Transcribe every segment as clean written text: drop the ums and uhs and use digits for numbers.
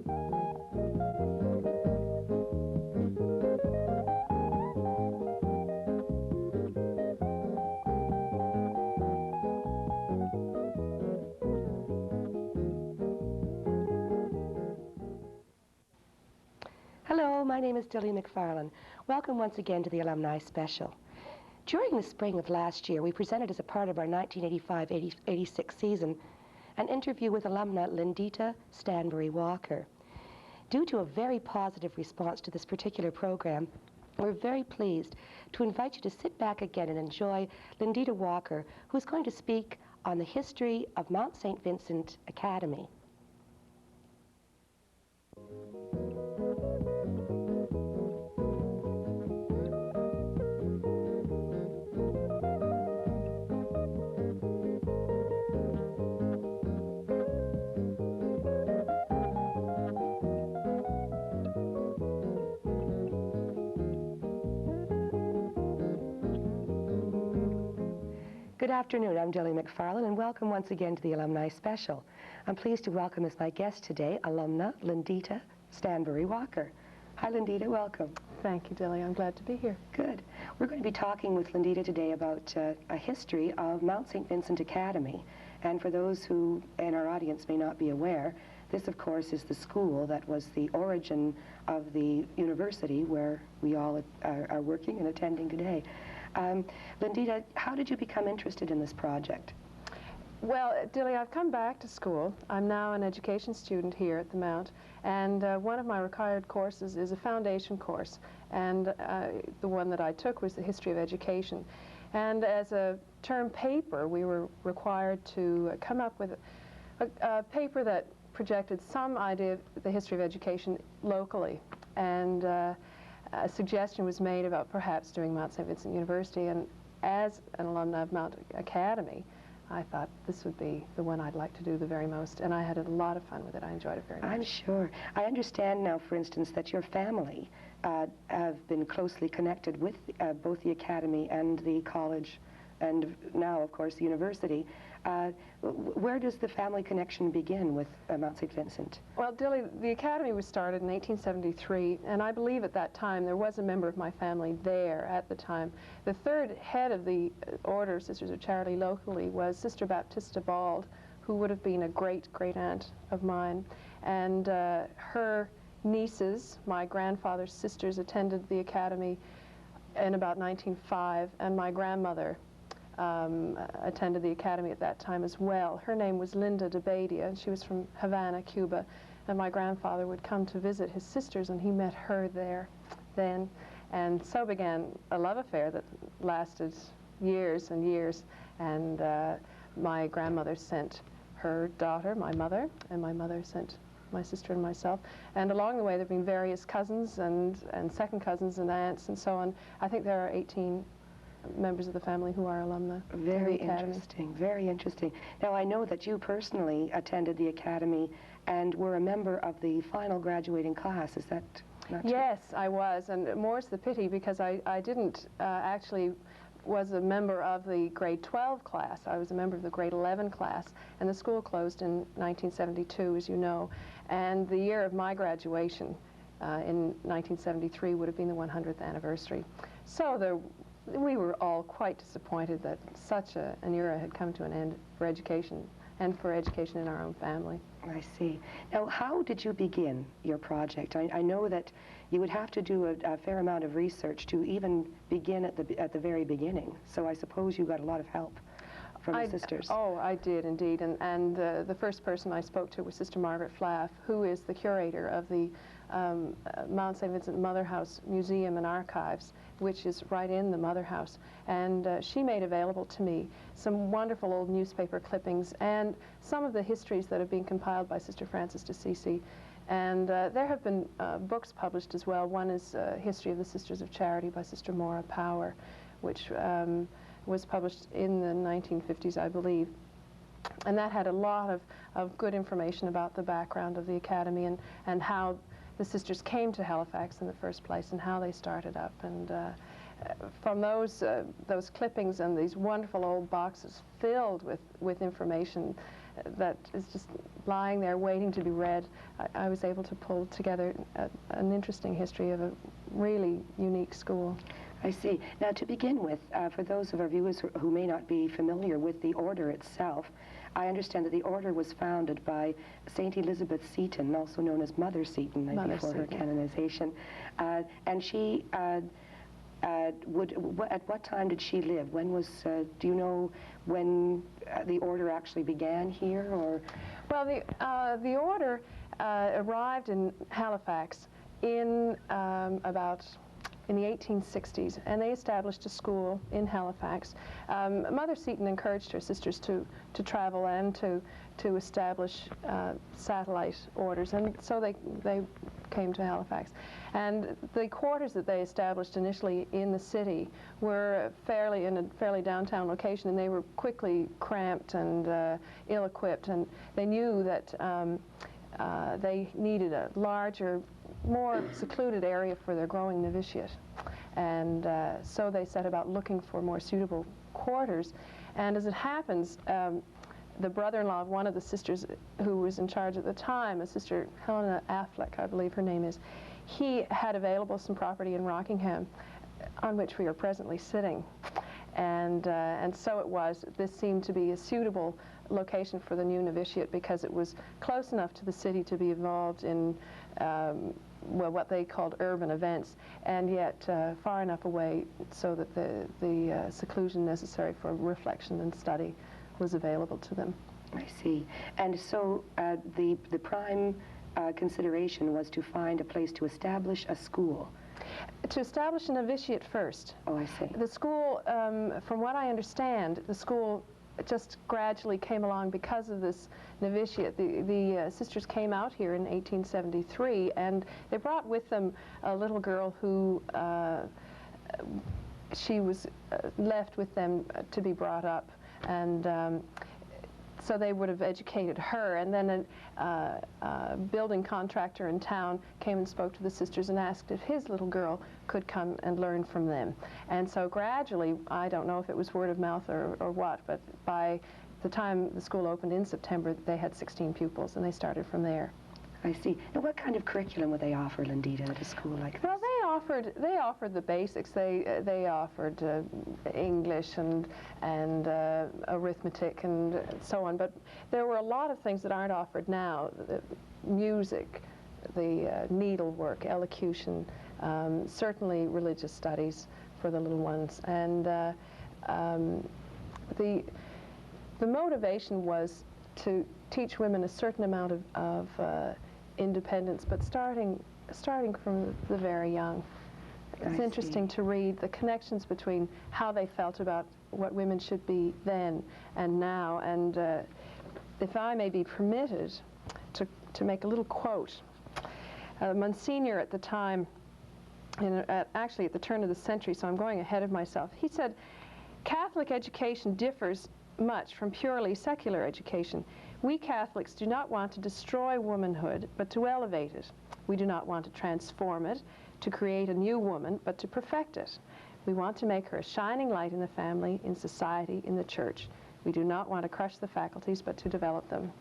Hello, my name is Dilly MacFarlane. Welcome once again to the Alumni Special. During the spring of last year, we presented as a part of our 1985-86 season an interview with alumna Lyndita Walker. Due to a very positive response to this particular program, we're very pleased to invite you to sit back again and enjoy Lyndita Walker, who's going to speak on the history of Mount Saint Vincent Academy. Good afternoon, I'm Dilly MacFarlane, and welcome once again to the Alumni Special. I'm pleased to welcome as my guest today, alumna Lyndita Walker. Hi, Lyndita, welcome. Thank you, Dilly. I'm glad to be here. Good. We're going to be talking with Lyndita today about a history of Mount Saint Vincent Academy. And for those who in our audience may not be aware, this, of course, is the school that was the origin of the university where we all are working and attending today. Lyndita, how did you become interested in this project? Well, Dilly, I've come back to school. I'm now an education student here at the Mount, and one of my required courses is a foundation course, and the one that I took was the history of education. And as a term paper, we were required to come up with a paper that projected some idea of the history of education locally, and a suggestion was made about perhaps doing Mount Saint Vincent University, and as an alumna of Mount Academy, I thought this would be the one I'd like to do the very most, and I had a lot of fun with it. I enjoyed it very much. I'm sure. I understand now, for instance, that your family have been closely connected with both the Academy and the college, and now, of course, the university. Where does the family connection begin with Mount Saint Vincent? Well, Dilly, the Academy was started in 1873, and I believe at that time there was a member of my family there at the time. The third head of the Order of Sisters of Charity locally was Sister Baptista Bald, who would have been a great-great-aunt of mine. And her nieces, my grandfather's sisters, attended the Academy in about 1905, and my grandmother attended the Academy at that time as well. Her name was Linda Debadia, and she was from Havana, Cuba, and my grandfather would come to visit his sisters, and he met her there then, and so began a love affair that lasted years and years, and my grandmother sent her daughter, my mother, and my mother sent my sister and myself, and along the way there have been various cousins and second cousins and aunts and so on. I think there are 18 members of the family who are alumni. Very interesting, very interesting. Now, I know that you personally attended the Academy and were a member of the final graduating class. Is that not true? Yes, I was, and more's the pity because I didn't actually was a member of the grade 12 class. I was a member of the grade 11 class, and the school closed in 1972, as you know, and the year of my graduation in 1973 would have been the 100th anniversary. So we were all quite disappointed that such an era had come to an end for education, and for education in our own family. I see. Now, how did you begin your project? I know that you would have to do a fair amount of research to even begin at the very beginning, so I suppose you got a lot of help from the sisters. Oh, I did indeed, and the first person I spoke to was Sister Margaret Flaff, who is the curator of the Mount Saint Vincent Mother House Museum and Archives, which is right in the Mother House, and she made available to me some wonderful old newspaper clippings and some of the histories that have been compiled by Sister Frances d'Assisi, and there have been books published as well. One is History of the Sisters of Charity by Sister Maura Power, which was published in the 1950s, I believe, and that had a lot of good information about the background of the Academy and how the sisters came to Halifax in the first place and how they started up. And from those clippings and these wonderful old boxes filled with information that is just lying there waiting to be read, I was able to pull together an interesting history of a really unique school. I see. Now, to begin with, for those of our viewers who may not be familiar with the order itself, I understand that the order was founded by St. Elizabeth Seton, also known as Mother Seton, before her canonization. And she at what time did she live? When was, do you know when the order actually began here, or? Well, the order arrived in Halifax in in the 1860s, and they established a school in Halifax. Mother Seton encouraged her sisters to travel and to establish satellite orders, and so they came to Halifax. And the quarters that they established initially in the city were in a fairly downtown location, and they were quickly cramped and ill-equipped, and they knew that they needed a larger, more secluded area for their growing novitiate. And so they set about looking for more suitable quarters. And as it happens, the brother-in-law of one of the sisters who was in charge at the time, a sister Helena Affleck, I believe her name is, he had available some property in Rockingham on which we are presently sitting. And so it was. This seemed to be a suitable location for the new novitiate because it was close enough to the city to be involved in well, what they called urban events, and yet far enough away so that the seclusion necessary for reflection and study was available to them. I see. And so the prime consideration was to find a place to establish a school. To establish a novitiate first. Oh, I see. The school, from what I understand, the school just gradually came along because of this novitiate. The sisters came out here in 1873, and they brought with them a little girl who she was left with them to be brought up, and so they would have educated her, and then a building contractor in town came and spoke to the sisters and asked if his little girl could come and learn from them. And so gradually, I don't know if it was word of mouth or what, but by the time the school opened in September, they had 16 pupils, and they started from there. I see. Now, what kind of curriculum would they offer, Lyndita, at a school like this? Well, they offered the basics. They offered English and arithmetic and so on. But there were a lot of things that aren't offered now: music, the needlework, elocution, certainly religious studies for the little ones, and the motivation was to teach women a certain amount of independence, but starting from the very young. It's interesting to read the connections between how they felt about what women should be then and now. And if I may be permitted to make a little quote, Monsignor at the time, actually at the turn of the century, so I'm going ahead of myself, he said, "Catholic education differs much from purely secular education. We Catholics do not want to destroy womanhood, but to elevate it. We do not want to transform it, to create a new woman, but to perfect it. We want to make her a shining light in the family, in society, in the church. We do not want to crush the faculties, but to develop them."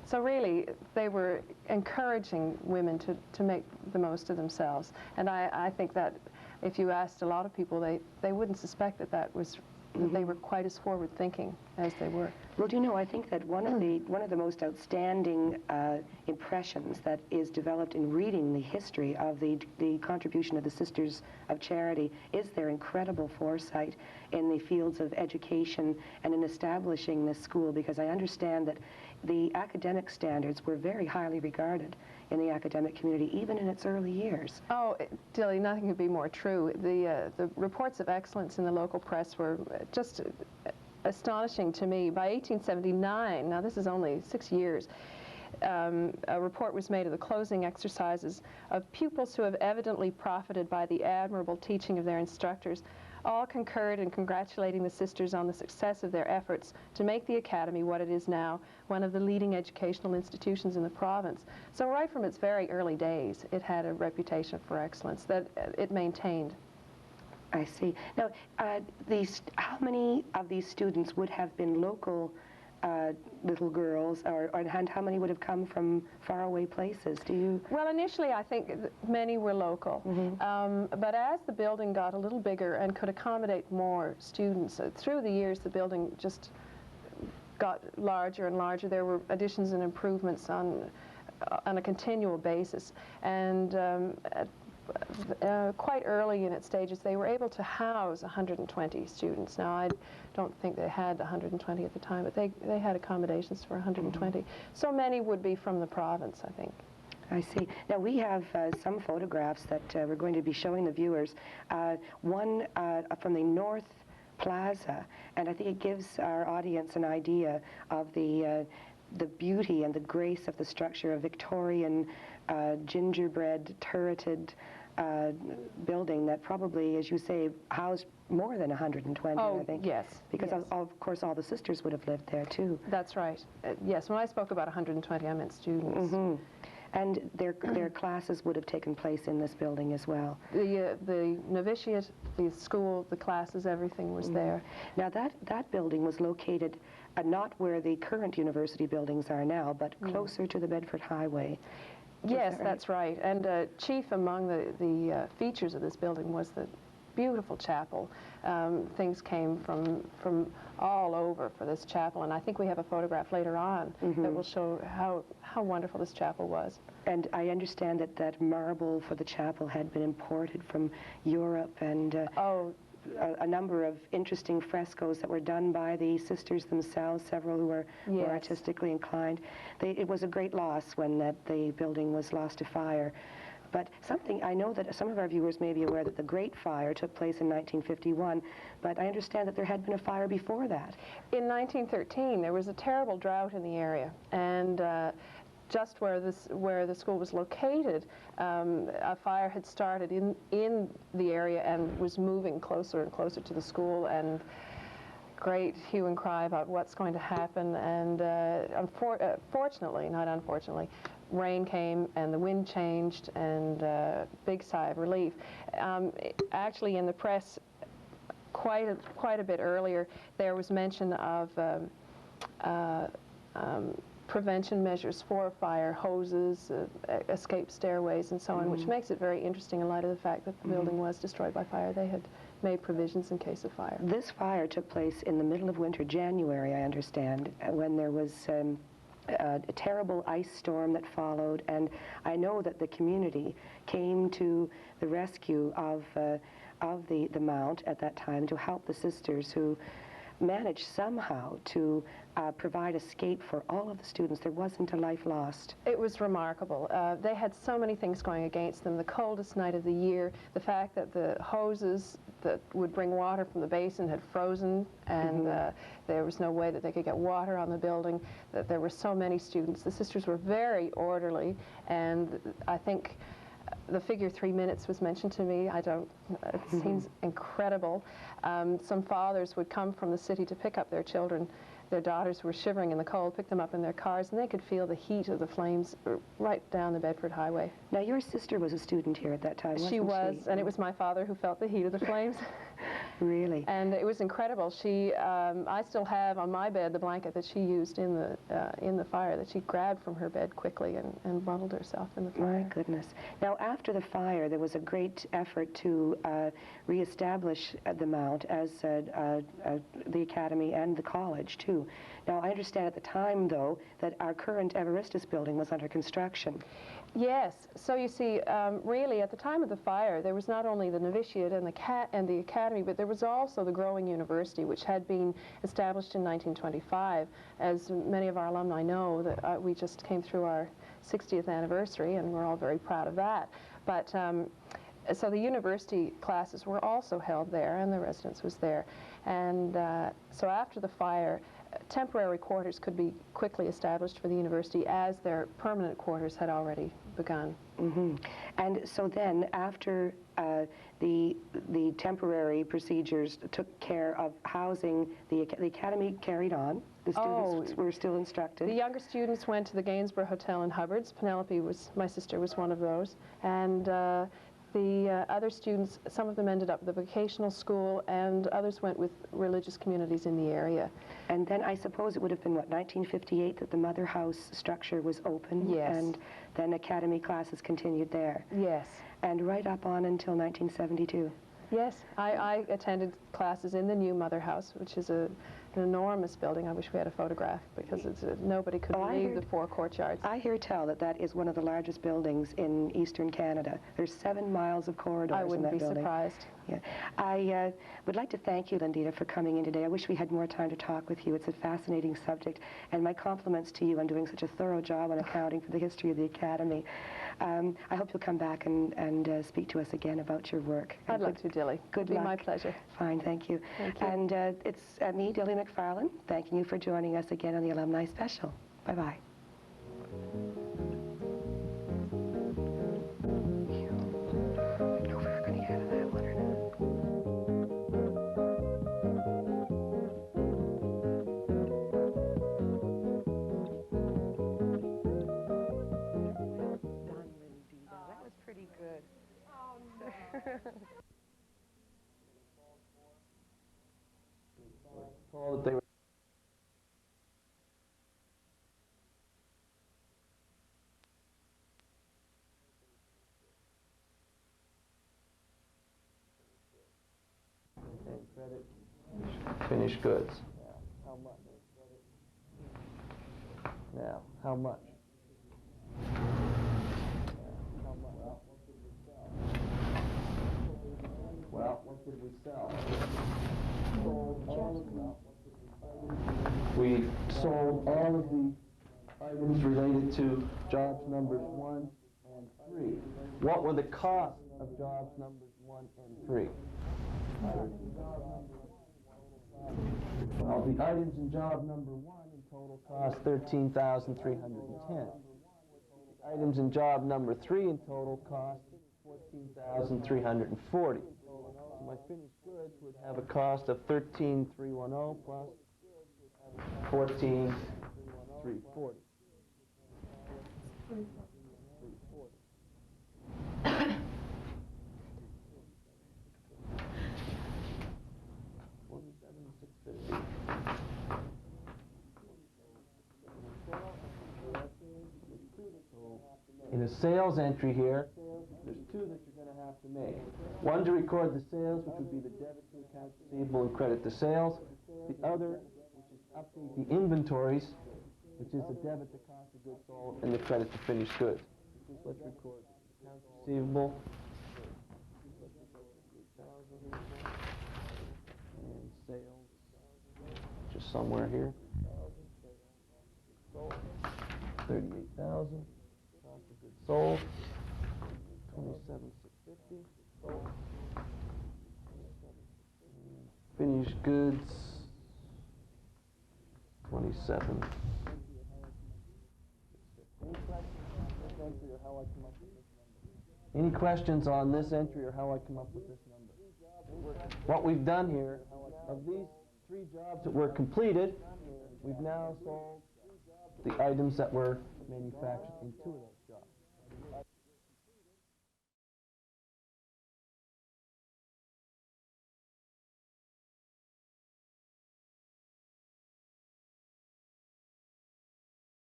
So really, they were encouraging women to make the most of themselves. And I think that if you asked a lot of people, they wouldn't suspect that they were quite as forward-thinking as they were. Well, do you know, I think that one of the most outstanding impressions that is developed in reading the history of the contribution of the Sisters of Charity is their incredible foresight in the fields of education and in establishing this school, because I understand that the academic standards were very highly regarded in the academic community, even in its early years. Oh, Dilly, nothing could be more true. The reports of excellence in the local press were just astonishing to me. By 1879, now this is only 6 years, a report was made of the closing exercises of pupils who have evidently profited by the admirable teaching of their instructors. All concurred in congratulating the sisters on the success of their efforts to make the Academy what it is now, one of the leading educational institutions in the province. So right from its very early days, it had a reputation for excellence that it maintained. I see. Now, how many of these students would have been local little girls, and how many would have come from faraway places? Do you? Well, initially I think many were local, but as the building got a little bigger and could accommodate more students, through the years the building just got larger and larger. There were additions and improvements on a continual basis, and quite early in its stages they were able to house 120 students. Now I don't think they had 120 at the time, but they had accommodations for 120. So many would be from the province, I think. I see. Now we have some photographs that we're going to be showing the viewers. One from the North Plaza, and I think it gives our audience an idea of the beauty and the grace of the structure, of Victorian gingerbread turreted building that probably, as you say, housed more than 120, I think. Yes. Because yes. Of course all the sisters would have lived there too. That's right. Yes, when I spoke about 120, I meant students. And their classes would have taken place in this building as well. The novitiate, the school, the classes, everything was there. Now that building was located not where the current university buildings are now, but closer to the Bedford Highway. Yes, that's right. And chief among the features of this building was the beautiful chapel. Things came from all over for this chapel, and I think we have a photograph later on that will show how wonderful this chapel was. And I understand that marble for the chapel had been imported from Europe, and a number of interesting frescoes that were done by the sisters themselves, several who were more artistically inclined. It was a great loss when the building was lost to fire. But I know that some of our viewers may be aware that the Great Fire took place in 1951, but I understand that there had been a fire before that. In 1913, there was a terrible drought in the area, and just where the school was located, a fire had started in the area and was moving closer and closer to the school, and great hue and cry about what's going to happen. And fortunately, not unfortunately, rain came and the wind changed, and big sigh of relief. Actually, in the press, quite a bit earlier, there was mention of prevention measures for fire, hoses, escape stairways, and so on, which makes it very interesting in light of the fact that the building was destroyed by fire. They had made provisions in case of fire. This fire took place in the middle of winter, January, I understand, when there was a terrible ice storm that followed, and I know that the community came to the rescue of the Mount at that time to help the sisters, who managed somehow to provide escape for all of the students. There wasn't a life lost. It was remarkable. They had so many things going against them. The coldest night of the year, the fact that the hoses that would bring water from the basin had frozen, and there was no way that they could get water on the building, that there were so many students. The sisters were very orderly, and I think the figure 3 minutes was mentioned to me. It seems incredible. Some fathers would come from the city to pick up their children. Their daughters were shivering in the cold, picked them up in their cars, and they could feel the heat of the flames right down the Bedford Highway. Now, your sister was a student here at that time, wasn't she? She was, and it was my father who felt the heat of the flames. Really? And it was incredible. I still have on my bed the blanket that she used in the fire, that she grabbed from her bed quickly and bundled herself in the fire. My goodness. Now, after the fire, there was a great effort to reestablish the Mount as the Academy and the college, too. Now, I understand at the time, though, that our current Everestus building was under construction. Yes. So you see, really, at the time of the fire, there was not only the novitiate and the academy, but there was also the growing university, which had been established in 1925. As many of our alumni know, that we just came through our 60th anniversary, and we're all very proud of that. But so the university classes were also held there, and the residence was there. And so after the fire, temporary quarters could be quickly established for the university, as their permanent quarters had already begun. And so then, after the temporary procedures took care of housing, the academy carried on. The students were still instructed. The younger students went to the Gainsborough Hotel in Hubbards. Penelope, my sister, was one of those. And The other students, some of them ended up at the vocational school, and others went with religious communities in the area. And then I suppose it would have been, what, 1958 that the Mother House structure was open? Yes. And then academy classes continued there? Yes. And right up on until 1972? Yes, I attended classes in the new Mother House, which is an enormous building. I wish we had a photograph, because it's nobody could leave the 4 courtyards. I hear tell that that is one of the largest buildings in eastern Canada. There's 7 miles of corridors in that building. I wouldn't be surprised. Yeah. I would like to thank you, Lyndita, for coming in today. I wish we had more time to talk with you. It's a fascinating subject, and my compliments to you on doing such a thorough job on accounting for the history of the Academy. I hope you'll come back and speak to us again about your work. I'd love to, Dilly. Good luck. luck. My pleasure. Fine, thank you. Thank you. And it's me, Dilly MacFarlane, thanking you for joining us again on the Alumni Special. Bye-bye. That they were credit finished goods. Now, how much? Now, how much? Well, what did we sell? We sold all of the items related to jobs numbers 1 and 3. What were the costs of jobs numbers 1 and 3? Well, the items in job number 1 in total cost $13,310. The items in job number 3 in total cost $14,340. So my finished goods would have a cost of $13,310 plus $14,340. In a sales entry here, there's 2 that you're going to have to make. One to record the sales, which would be the debit to accounts receivable and credit to sales. The other, which is update the inventories, which is the debit to cost of goods sold and the credit to finished goods. Let's record accounts receivable. And sales, just somewhere here. 38,000. Cost of goods sold, 27,650. Finished goods, 27. Any questions on this entry or how I come up with this number? What we've done here, of these 3 jobs that were completed, we've now sold the items that were manufactured in 2 of them.